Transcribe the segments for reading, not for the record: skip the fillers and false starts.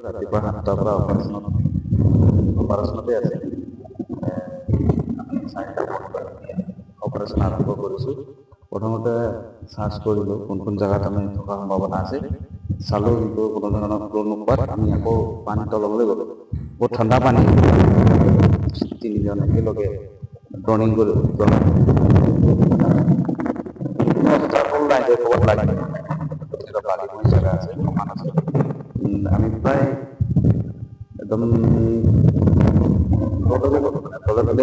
ৰাতিপুৱা 7টাৰ পৰা অপাৰেশ্যনতে আছে। আমি 4টা অপাৰেশ্যন আৰম্ভ কৰিছোঁ। প্ৰথমতে চাৰ্চ কৰিলোঁ কোন জেগাত আমি থকাৰ সম্ভাৱনা আছে। চালোঁ কিন্তু কোনো ধৰণৰ ফ্ল' নোপোৱাত আমি আকৌ পানী তললৈ গ'লোঁ। বহুত ঠাণ্ডা পানী। তিনিজন একেলগে ড্ৰনিং কৰি আমি প্ৰায় একদম তলে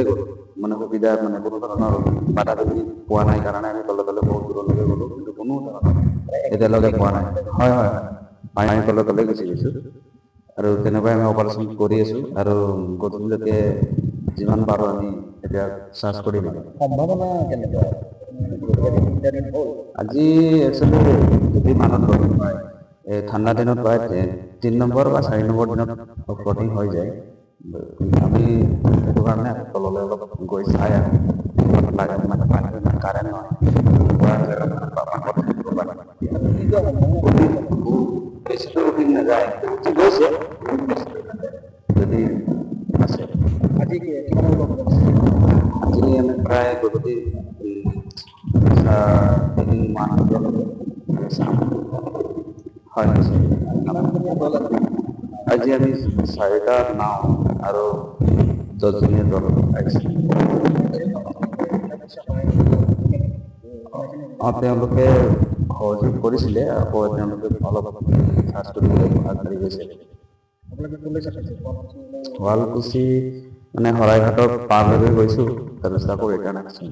গ'লোঁ। মানে সুবিধা মানে কোনো ধৰণৰ বাধা বিঘিনি পোৱা নাই কাৰণে আমি তলে বহুত দূৰলৈকে গ'লোঁ, কিন্তু কোনো ধৰণৰ এতিয়ালৈকে পোৱা নাই। হয়। পানীৰ তলে গুচি গৈছোঁ। আৰু তেনেকৈ আমি অপাৰেশ্যন কৰি আছোঁ আৰু গধূলিলৈকে যিমান পাৰোঁ আমি এতিয়া চাৰ্জ কৰিম আৰু। সম্ভাৱনা কেনেকুৱা? যেতিয়াদি 3টা দিন হ'ল। আজি একচুৱেলি যদি মানুহ ফ্লটিং হয়, এই ঠাণ্ডা দিনত প্ৰায় 3 নম্বৰ বা 4 নম্বৰ দিনত ফ্লটিং হৈ যায়। আমি সেইটো কাৰণে তললৈ অলপ গৈ চাই আহোঁ। মানে পানীটো ইমান কাৰেণ্ট নহয়। উটি যোৱা সম্ভাৱনা কেনেকুৱা? বেছিটো উটি নাযায়, উটি গৈছে। যদি আছে। আজি কিমানৰ পৰা অপাৰেশ্যন? আজি আমি প্ৰায় গধূলি 3মান বজালৈকে চাম। হয়। কিমানজনীয়া দল আছে? আজি আমি 4টা নাওঁ আৰু 10জনীয়া দল আহিছে। তেওঁলোকে সহযোগ কৰিছিলে, আকৌ তেওঁলোকে অলপ চাৰ্জ কৰিবলৈ আগবাঢ়ি গৈছে। আপোনালোকে ক'লৈ চাইছে? শুৱালকুছি মানে শৰাইঘাটৰ পাৰলৈকে গৈছোঁ, তাৰপিছত আকৌ ৰিটাৰ্ণ আহিছোঁ।